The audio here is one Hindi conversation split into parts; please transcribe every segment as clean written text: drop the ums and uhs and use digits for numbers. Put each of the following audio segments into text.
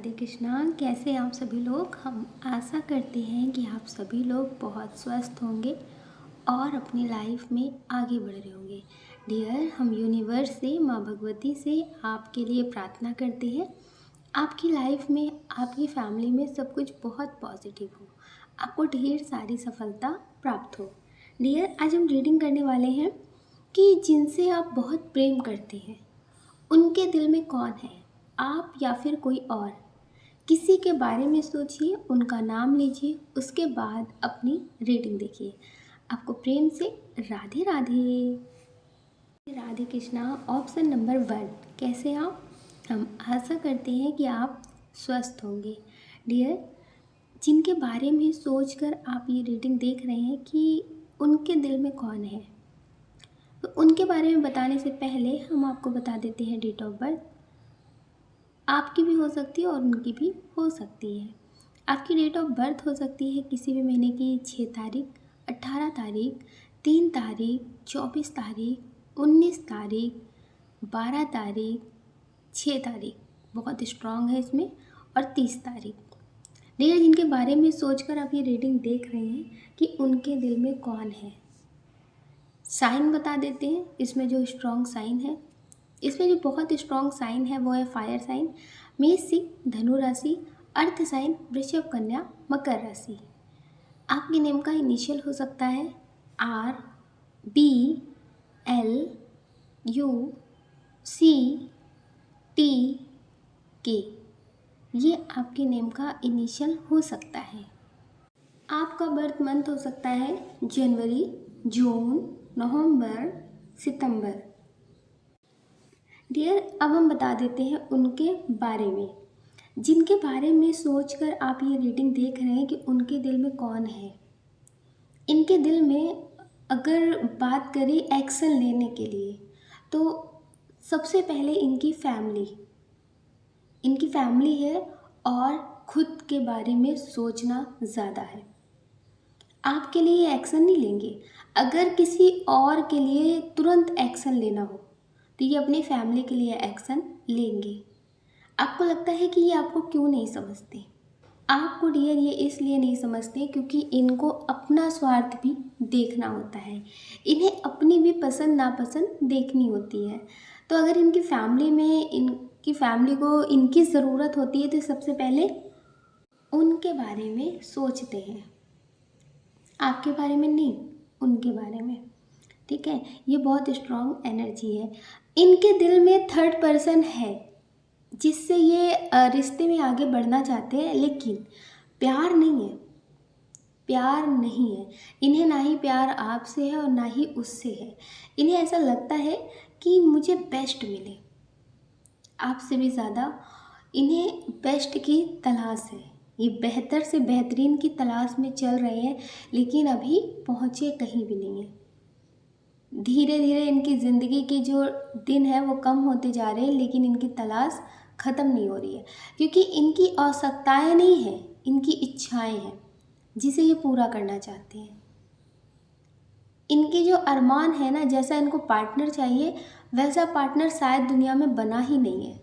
राधे कृष्णा। कैसे हैं आप सभी लोग। हम आशा करते हैं कि आप सभी लोग बहुत स्वस्थ होंगे और अपनी लाइफ में आगे बढ़ रहे होंगे। डियर, हम यूनिवर्स से, माँ भगवती से आपके लिए प्रार्थना करते हैं आपकी लाइफ में, आपकी फैमिली में सब कुछ बहुत पॉजिटिव हो, आपको ढेर सारी सफलता प्राप्त हो। डियर, आज हम रीडिंग करने वाले हैं कि जिनसे आप बहुत प्रेम करते हैं उनके दिल में कौन है, आप या फिर कोई और। किसी के बारे में सोचिए, उनका नाम लीजिए, उसके बाद अपनी रीडिंग देखिए। आपको प्रेम से राधे राधे। राधे कृष्णा। ऑप्शन नंबर 1, कैसे आप। हम आशा करते हैं कि आप स्वस्थ होंगे। डियर, जिनके बारे में सोचकर आप ये रीडिंग देख रहे हैं कि उनके दिल में कौन है, तो उनके बारे में बताने से पहले हम आपको बता देते हैं डेट ऑफ बर्थ। आपकी भी हो सकती है और उनकी भी हो सकती है। आपकी डेट ऑफ बर्थ हो सकती है किसी भी महीने की 6 तारीख, 18 तारीख, 3 तारीख, 24 तारीख, 19 तारीख, 12 तारीख, 6 तारीख, बहुत स्ट्रॉन्ग है इसमें, और 30 तारीख। डियर, जिनके बारे में सोचकर आप ये रीडिंग देख रहे हैं कि उनके दिल में कौन है, साइन बता देते हैं। इसमें जो स्ट्रॉन्ग साइन है, इसमें जो बहुत स्ट्रॉन्ग साइन है वो है फायर साइन, मेष सिंह, धनु राशि, अर्थ साइन, वृषभ, कन्या, मकर राशि। आपके नेम का इनिशियल हो सकता है R, B, L, U, C, T, K। ये आपके नेम का इनिशियल हो सकता है। आपका बर्थ मंथ हो सकता है जनवरी, जून, नवंबर, सितंबर। डियर, अब हम बता देते हैं उनके बारे में। जिनके बारे में सोचकर आप ये रीडिंग देख रहे हैं कि उनके दिल में कौन है। इनके दिल में अगर बात करें एक्शन लेने के लिए, तो सबसे पहले इनकी फैमिली है और खुद के बारे में सोचना ज़्यादा है। आपके लिए एक्शन नहीं लेंगे। अगर किसी और के लिए तुरंत एक्शन लेना हो तो ये अपनी फैमिली के लिए एक्शन लेंगे। आपको लगता है कि ये आपको क्यों नहीं समझते। आपको डियर ये इसलिए नहीं समझते क्योंकि इनको अपना स्वार्थ भी देखना होता है, इन्हें अपनी भी पसंद नापसंद देखनी होती है। तो अगर इनकी फैमिली में इनकी फैमिली को इनकी ज़रूरत होती है तो सबसे पहले उनके बारे में सोचते हैं, आपके बारे में नहीं, उनके बारे में। ठीक है, ये बहुत स्ट्रॉन्ग एनर्जी है। इनके दिल में थर्ड पर्सन है जिससे ये रिश्ते में आगे बढ़ना चाहते हैं, लेकिन प्यार नहीं है, प्यार नहीं है इन्हें। ना ही प्यार आपसे है और ना ही उससे है। इन्हें ऐसा लगता है कि मुझे बेस्ट मिले, आपसे भी ज़्यादा इन्हें बेस्ट की तलाश है। ये बेहतर से बेहतरीन की तलाश में चल रहे हैं, लेकिन अभी पहुँचे कहीं भी नहीं है। धीरे धीरे इनकी ज़िंदगी के जो दिन है वो कम होते जा रहे हैं, लेकिन इनकी तलाश ख़त्म नहीं हो रही है, क्योंकि इनकी आवश्यकताएं नहीं हैं, इनकी इच्छाएं हैं जिसे ये पूरा करना चाहते हैं। इनके जो अरमान है ना, जैसा इनको पार्टनर चाहिए वैसा पार्टनर शायद दुनिया में बना ही नहीं है।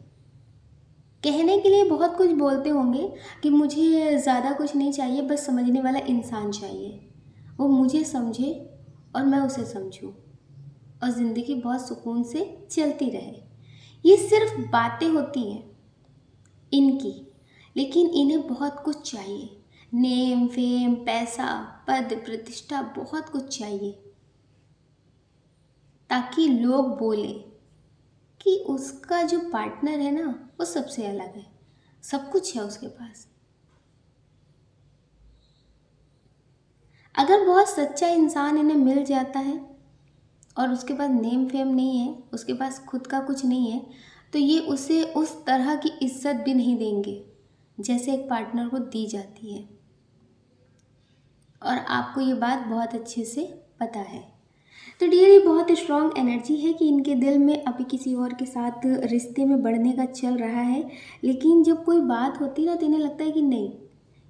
कहने के लिए बहुत कुछ बोलते होंगे कि मुझे ज़्यादा कुछ नहीं चाहिए, बस समझने वाला इंसान चाहिए, वो मुझे समझे और मैं उसे समझूं और ज़िंदगी बहुत सुकून से चलती रहे। ये सिर्फ बातें होती हैं इनकी, लेकिन इन्हें बहुत कुछ चाहिए। नेम, फेम, पैसा, पद, प्रतिष्ठा, बहुत कुछ चाहिए ताकि लोग बोलें कि उसका जो पार्टनर है ना वो सबसे अलग है, सब कुछ है उसके पास। अगर बहुत सच्चा इंसान इन्हें मिल जाता है और उसके पास नेम फेम नहीं है, उसके पास खुद का कुछ नहीं है, तो ये उसे उस तरह की इज्जत भी नहीं देंगे जैसे एक पार्टनर को दी जाती है। और आपको ये बात बहुत अच्छे से पता है। तो डियर, ये बहुत स्ट्रॉन्ग एनर्जी है कि इनके दिल में अभी किसी और के साथ रिश्ते में बढ़ने का चल रहा है, लेकिन जब कोई बात होती है ना तो इन्हें लगता है कि नहीं,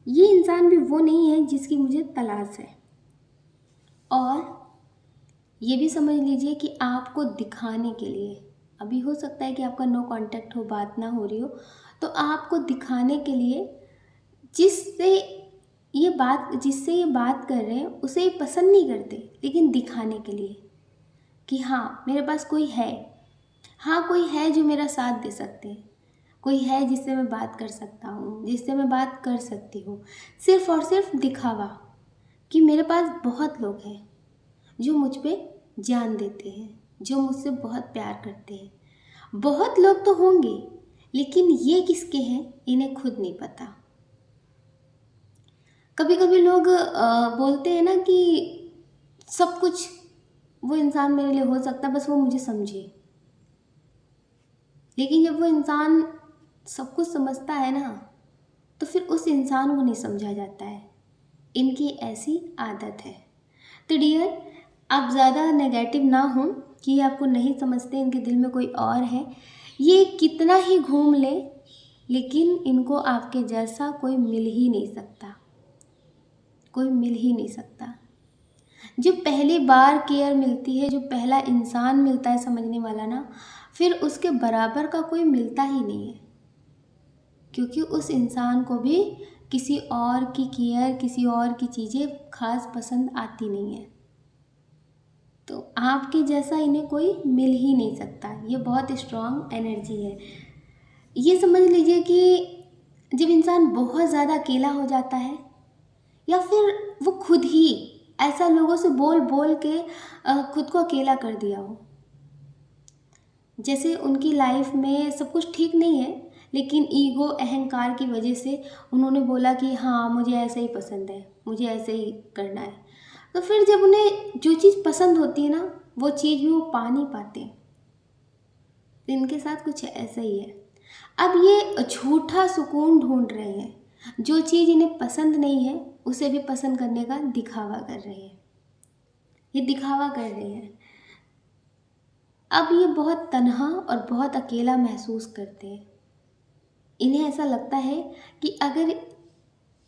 ये इंसान भी वो नहीं है जिसकी मुझे तलाश है। और ये भी समझ लीजिए कि आपको दिखाने के लिए, अभी हो सकता है कि आपका नो कांटेक्ट हो, बात ना हो रही हो, तो आपको दिखाने के लिए जिससे जिससे ये बात कर रहे हैं उसे ये पसंद नहीं करते, लेकिन दिखाने के लिए कि हाँ मेरे पास कोई है, हाँ कोई है जो मेरा साथ दे सकते हैं, कोई है जिससे मैं बात कर सकता हूँ, जिससे मैं बात कर सकती हूँ। सिर्फ और सिर्फ दिखावा कि मेरे पास बहुत लोग हैं जो मुझ पे जान देते हैं, जो मुझसे बहुत प्यार करते हैं। बहुत लोग तो होंगे, लेकिन ये किसके हैं इन्हें खुद नहीं पता। कभी कभी लोग बोलते हैं ना कि सब कुछ वो इंसान मेरे लिए हो सकता है, बस वो मुझे समझे। लेकिन जब वो इंसान सब कुछ समझता है ना, तो फिर उस इंसान को नहीं समझा जाता है। इनकी ऐसी आदत है। तो डियर, आप ज़्यादा नेगेटिव ना हो कि ये आपको नहीं समझते, इनके दिल में कोई और है। ये कितना ही घूम ले, लेकिन इनको आपके जैसा कोई मिल ही नहीं सकता, कोई मिल ही नहीं सकता। जो पहली बार केयर मिलती है, जो पहला इंसान मिलता है समझने वाला ना, फिर उसके बराबर का कोई मिलता ही नहीं है। क्योंकि उस इंसान को भी किसी और की केयर, किसी और की चीज़ें खास पसंद आती नहीं है। तो आपके जैसा इन्हें कोई मिल ही नहीं सकता। ये बहुत स्ट्रॉन्ग एनर्जी है। ये समझ लीजिए कि जब इंसान बहुत ज़्यादा अकेला हो जाता है, या फिर वो खुद ही ऐसा लोगों से बोल बोल के खुद को अकेला कर दिया हो। जैसे उनकी लाइफ में सब कुछ ठीक नहीं है, लेकिन ईगो, अहंकार की वजह से उन्होंने बोला कि हाँ मुझे ऐसा ही पसंद है, मुझे ऐसे ही करना है। तो फिर जब उन्हें जो चीज़ पसंद होती है ना, वो चीज़ भी वो पा नहीं पाते। तो इनके साथ कुछ ऐसा ही है। अब ये झूठा सुकून ढूंढ रहे हैं। जो चीज़ इन्हें पसंद नहीं है उसे भी पसंद करने का दिखावा कर रहे हैं। ये दिखावा कर रहे हैं। अब ये बहुत तन्हा और बहुत अकेला महसूस करते हैं। इन्हें ऐसा लगता है कि अगर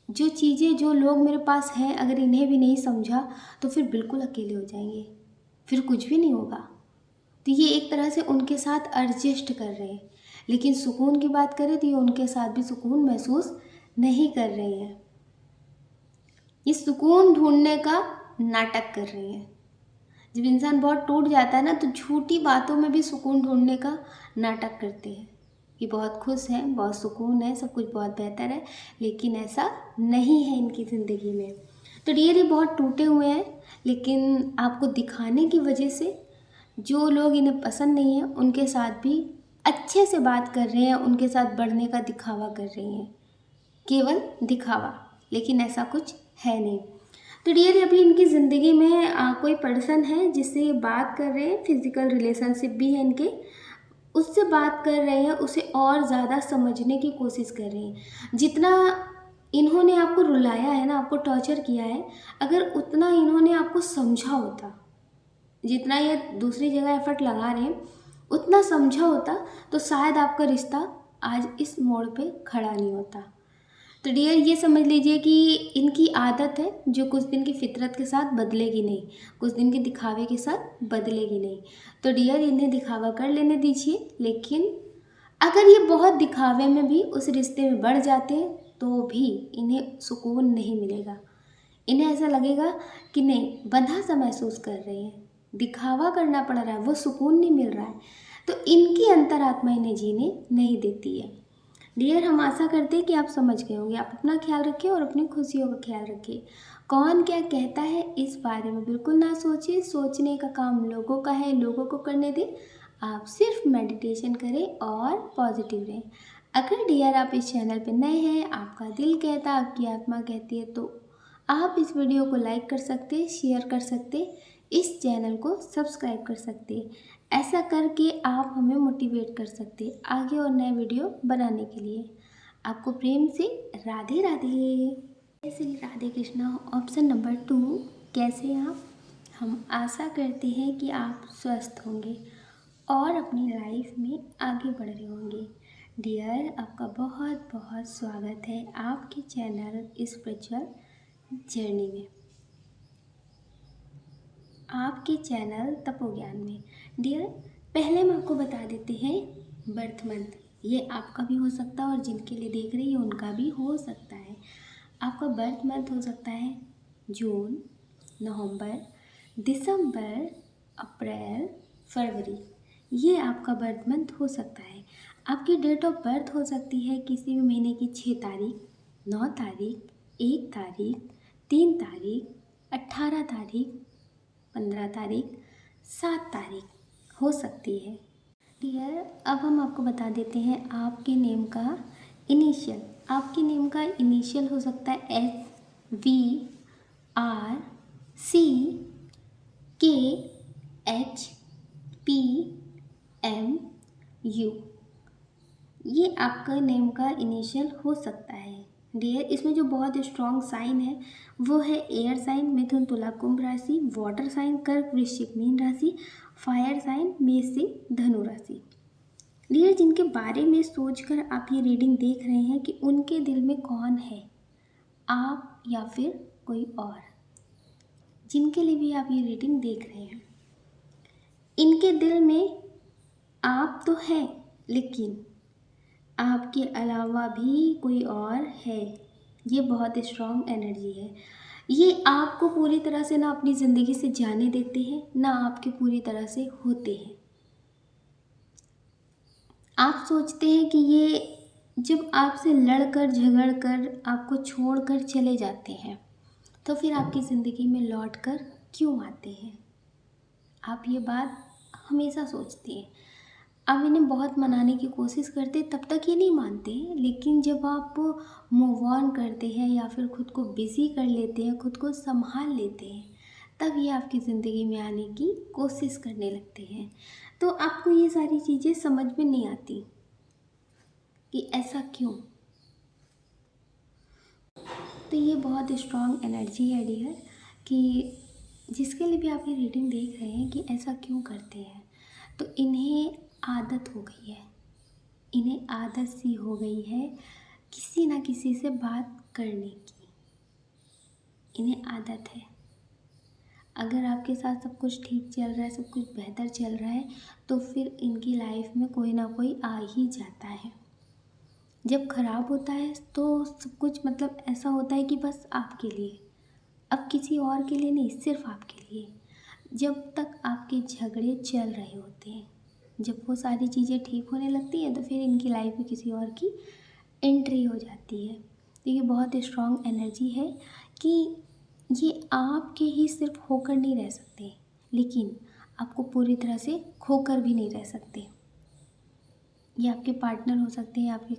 जो चीज़ें, जो लोग मेरे पास हैं, अगर इन्हें भी नहीं समझा तो फिर बिल्कुल अकेले हो जाएंगे, फिर कुछ भी नहीं होगा। तो ये एक तरह से उनके साथ एडजस्ट कर रहे हैं। लेकिन सुकून की बात करें तो ये उनके साथ भी सुकून महसूस नहीं कर रहे हैं। ये सुकून ढूंढने का नाटक कर रहे हैं। जब इंसान बहुत टूट जाता है ना, तो झूठी बातों में भी सुकून ढूंढने का नाटक करते हैं कि बहुत खुश हैं, बहुत सुकून है, सब कुछ बहुत बेहतर है। लेकिन ऐसा नहीं है इनकी ज़िंदगी में। तो डियर, ये बहुत टूटे हुए हैं, लेकिन आपको दिखाने की वजह से जो लोग इन्हें पसंद नहीं है उनके साथ भी अच्छे से बात कर रहे हैं, उनके साथ बढ़ने का दिखावा कर रहे हैं। केवल दिखावा, लेकिन ऐसा कुछ है नहीं। तो डियर, अभी इनकी ज़िंदगी में कोई पर्सन है जिससे ये बात कर रहे हैं, फिजिकल रिलेशनशिप भी है इनके, उससे बात कर रहे हैं, उसे और ज़्यादा समझने की कोशिश कर रहे हैं। जितना इन्होंने आपको रुलाया है ना, आपको टॉर्चर किया है, अगर उतना इन्होंने आपको समझा होता, जितना ये दूसरी जगह एफर्ट लगा रहे हैं उतना समझा होता, तो शायद आपका रिश्ता आज इस मोड़ पे खड़ा नहीं होता। तो डियर, ये समझ लीजिए कि इनकी आदत है जो कुछ दिन की फितरत के साथ बदलेगी नहीं, कुछ दिन के दिखावे के साथ बदलेगी नहीं। तो डियर, इन्हें दिखावा कर लेने दीजिए, लेकिन अगर ये बहुत दिखावे में भी उस रिश्ते में बढ़ जाते हैं तो भी इन्हें सुकून नहीं मिलेगा। इन्हें ऐसा लगेगा कि नहीं, बंधा सा महसूस कर रहे हैं, दिखावा करना पड़ रहा है, वो सुकून नहीं मिल रहा है। तो इनकी अंतरात्मा इन्हें जीने नहीं देती है। डियर, हम आशा करते हैं कि आप समझ गए होंगे। आप अपना ख्याल रखिए और अपनी खुशियों का ख्याल रखिए। कौन क्या कहता है इस बारे में बिल्कुल ना सोचिए। सोचने का काम लोगों का है, लोगों को करने दें। आप सिर्फ मेडिटेशन करें और पॉजिटिव रहें। अगर डियर आप इस चैनल पर नए हैं, आपका दिल कहता, आपकी आत्मा कहती है, तो आप इस वीडियो को लाइक कर सकते, शेयर कर सकते, इस चैनल को सब्सक्राइब कर सकते। ऐसा करके आप हमें मोटिवेट कर सकते आगे और नए वीडियो बनाने के लिए। आपको प्रेम से राधे राधे। श्री राधे कृष्णा। ऑप्शन नंबर 2, कैसे आप? हम आशा करते हैं कि आप स्वस्थ होंगे और अपनी लाइफ में आगे बढ़ रहे होंगे। डियर, आपका बहुत बहुत स्वागत है आपके चैनल स्पिरिचुअल जर्नी में, आपके चैनल तपोज्ञान में। डियर, पहले हम आपको बता देते हैं बर्थ मंथ। ये आपका भी हो सकता है और जिनके लिए देख रही है उनका भी हो सकता है। आपका बर्थ मंथ हो सकता है जून, नवंबर, दिसंबर, अप्रैल, फरवरी। ये आपका बर्थ मंथ हो सकता है। आपकी डेट ऑफ बर्थ हो सकती है किसी भी महीने की 6 तारीख, 9 तारीख, 1 तारीख, 3 तारीख, 18 तारीख, 15 तारीख, 7 तारीख हो सकती है। डियर, अब हम आपको बता देते हैं आपके नेम का इनिशियल। आपके नेम का इनिशियल हो सकता है SVRCKHPMU। ये आपका नेम का इनिशियल हो सकता है। डियर, इसमें जो बहुत स्ट्रॉन्ग साइन है वो है एयर साइन मिथुन तुला कुंभ राशि, वाटर साइन कर्क वृश्चिक मीन राशि, फायर साइन मेष सिंह धनु राशि। डियर, जिनके बारे में सोचकर आप ये रीडिंग देख रहे हैं कि उनके दिल में कौन है, आप या फिर कोई और, जिनके लिए भी आप ये रीडिंग देख रहे हैं, इनके दिल में आप तो हैं लेकिन आपके अलावा भी कोई और है। ये बहुत स्ट्रॉन्ग एनर्जी है। ये आपको पूरी तरह से ना अपनी ज़िंदगी से जाने देते हैं ना आपके पूरी तरह से होते हैं। आप सोचते हैं कि ये जब आपसे लड़कर झगड़कर आपको छोड़कर चले जाते हैं तो फिर आपकी ज़िंदगी में लौटकर क्यों आते हैं। आप ये बात हमेशा सोचते हैं। आप इन्हें बहुत मनाने की कोशिश करते तब तक ये नहीं मानते, लेकिन जब आप मूव ऑन करते हैं या फिर खुद को बिज़ी कर लेते हैं, खुद को संभाल लेते हैं, तब ये आपकी ज़िंदगी में आने की कोशिश करने लगते हैं। तो आपको ये सारी चीज़ें समझ में नहीं आती कि ऐसा क्यों। तो ये बहुत स्ट्रॉन्ग एनर्जी है डियर, कि जिसके लिए भी आप ये रीडिंग देख रहे हैं कि ऐसा क्यों करते हैं, तो इन्हें आदत हो गई है, इन्हें आदत सी हो गई है किसी ना किसी से बात करने की। इन्हें आदत है। अगर आपके साथ सब कुछ ठीक चल रहा है, सब कुछ बेहतर चल रहा है, तो फिर इनकी लाइफ में कोई ना कोई आ ही जाता है। जब ख़राब होता है तो सब कुछ मतलब ऐसा होता है कि बस आपके लिए, अब किसी और के लिए नहीं, सिर्फ आपके लिए। जब तक आपके झगड़े चल रहे होते हैं, जब वो सारी चीज़ें ठीक होने लगती हैं तो फिर इनकी लाइफ में किसी और की एंट्री हो जाती है। तो ये बहुत स्ट्रॉन्ग एनर्जी है कि ये आपके ही सिर्फ होकर नहीं रह सकते, लेकिन आपको पूरी तरह से खोकर भी नहीं रह सकते। ये आपके पार्टनर हो सकते हैं, आपके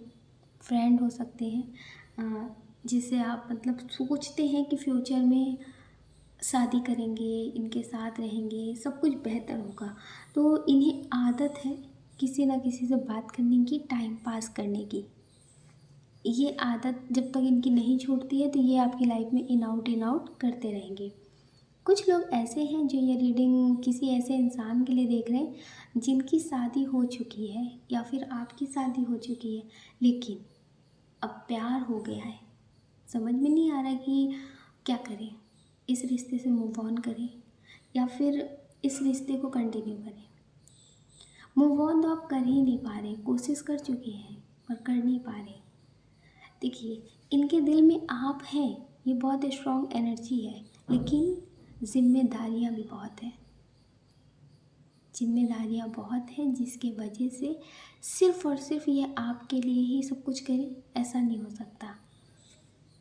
फ्रेंड हो सकते हैं, जिससे आप मतलब सोचते हैं कि फ्यूचर में शादी करेंगे, इनके साथ रहेंगे, सब कुछ बेहतर होगा। तो इन्हें आदत है किसी ना किसी से बात करने की, टाइम पास करने की। ये आदत जब तक इनकी नहीं छूटती है तो ये आपकी लाइफ में इन आउट करते रहेंगे। कुछ लोग ऐसे हैं जो ये रीडिंग किसी ऐसे इंसान के लिए देख रहे हैं जिनकी शादी हो चुकी है या फिर आपकी शादी हो चुकी है, लेकिन अब प्यार हो गया है, समझ में नहीं आ रहा कि क्या करें, इस रिश्ते से मूव ऑन करें या फिर इस रिश्ते को कंटिन्यू करें। मूव ऑन तो आप कर ही नहीं पा रहे, कोशिश कर चुके हैं पर कर नहीं पा रहे। देखिए, इनके दिल में आप हैं, ये बहुत स्ट्रॉन्ग एनर्जी है, लेकिन जिम्मेदारियाँ भी बहुत हैं। जिम्मेदारियाँ बहुत हैं जिसकी वजह से सिर्फ़ और सिर्फ ये आपके लिए ही सब कुछ करें, ऐसा नहीं हो सकता।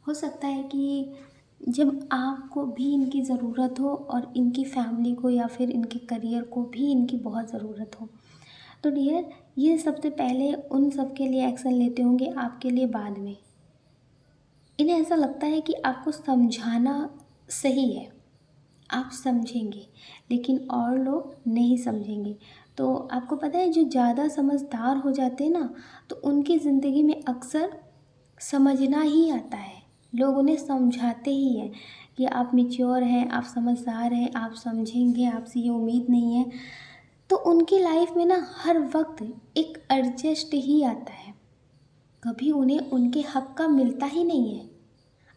हो सकता है कि जब आपको भी इनकी ज़रूरत हो और इनकी फैमिली को या फिर इनके करियर को भी इनकी बहुत ज़रूरत हो, तो डियर ये सबसे पहले उन सब के लिए एक्शन लेते होंगे, आपके लिए बाद में। इन्हें ऐसा लगता है कि आपको समझाना सही है, आप समझेंगे, लेकिन और लोग नहीं समझेंगे। तो आपको पता है जो ज़्यादा समझदार हो जाते हैं ना, तो उनकी ज़िंदगी में अक्सर समझना ही आता है। लोग उन्हें समझाते ही हैं कि आप मैच्योर हैं, आप समझदार हैं, आप समझेंगे, आपसे ये उम्मीद नहीं है। तो उनकी लाइफ में ना हर वक्त एक एडजस्ट ही आता है, कभी उन्हें उनके हक का मिलता ही नहीं है।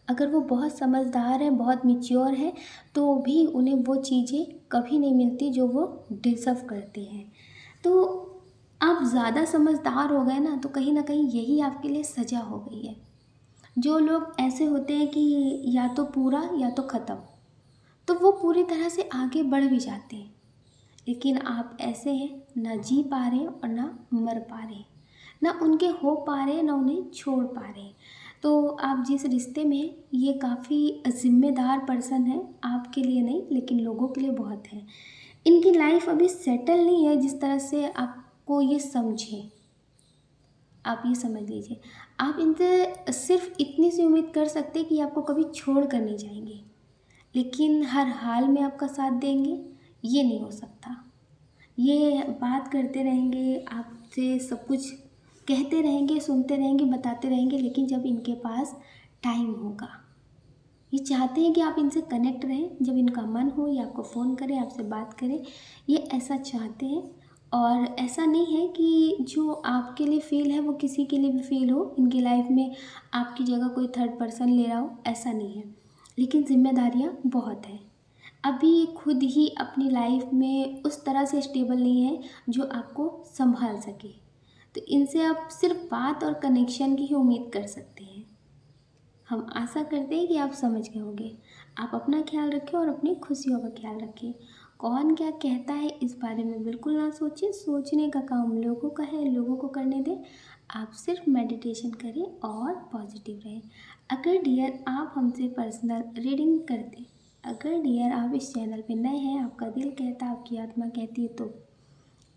अगर वो बहुत समझदार हैं, बहुत मैच्योर हैं, तो भी उन्हें वो चीज़ें कभी नहीं मिलती जो वो डिज़र्व करते हैं। तो आप ज़्यादा समझदार हो गए ना, तो कहीं न कहीं यही आपके लिए सज़ा हो गई है। जो लोग ऐसे होते हैं कि या तो पूरा या तो ख़त्म, तो वो पूरी तरह से आगे बढ़ भी जाते हैं। लेकिन आप ऐसे हैं, ना जी पा रहे हैं और ना मर पा रहे हैं, ना उनके हो पा रहे हैं, ना उन्हें छोड़ पा रहे हैं। तो आप जिस रिश्ते में हैं, ये काफ़ी ज़िम्मेदार पर्सन है, आपके लिए नहीं लेकिन लोगों के लिए बहुत है। इनकी लाइफ अभी सेटल नहीं है जिस तरह से आपको ये समझें। आप ये समझ लीजिए, आप इनसे सिर्फ इतनी सी उम्मीद कर सकते हैं कि आपको कभी छोड़ कर नहीं जाएंगे, लेकिन हर हाल में आपका साथ देंगे, ये नहीं हो सकता। ये बात करते रहेंगे, आपसे सब कुछ कहते रहेंगे, सुनते रहेंगे, बताते रहेंगे, लेकिन जब इनके पास टाइम होगा, ये चाहते हैं कि आप इनसे कनेक्ट रहें। जब इनका मन हो ये आपको फ़ोन करें, आपसे बात करें, ये ऐसा चाहते हैं। और ऐसा नहीं है कि जो आपके लिए फ़ील है वो किसी के लिए भी फ़ील हो, इनकी लाइफ में आपकी जगह कोई थर्ड पर्सन ले रहा हो, ऐसा नहीं है। लेकिन ज़िम्मेदारियाँ बहुत हैं। अभी ये खुद ही अपनी लाइफ में उस तरह से स्टेबल नहीं है जो आपको सँभाल सके। तो इनसे आप सिर्फ़ बात और कनेक्शन की ही उम्मीद कर सकते हैं। हम आशा करते हैं कि आप समझ गए होंगे। आप अपना ख्याल रखें और अपनी खुशियों का ख्याल रखें। कौन क्या कहता है इस बारे में बिल्कुल ना सोचें, सोचने का काम लोगों का है, लोगों को करने दें। आप सिर्फ मेडिटेशन करें और पॉजिटिव रहें। अगर डियर आप हमसे पर्सनल रीडिंग करते, अगर डियर आप इस चैनल पे नए हैं, आपका दिल कहता, आपकी आत्मा कहती है, तो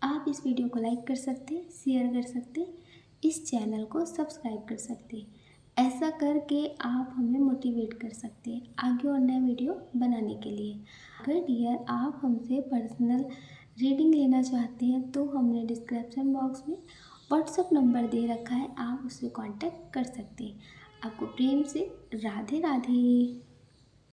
आप इस वीडियो को लाइक कर सकते हैं, शेयर कर सकते हैं, इस चैनल को सब्सक्राइब कर सकते हैं। ऐसा करके आप हमें मोटिवेट कर सकते हैं आगे और नया वीडियो बनाने के लिए। अगर डियर आप हमसे पर्सनल रीडिंग लेना चाहते हैं तो हमने डिस्क्रिप्शन बॉक्स में व्हाट्सएप नंबर दे रखा है, आप उससे कांटेक्ट कर सकते हैं। आपको प्रेम से राधे राधे।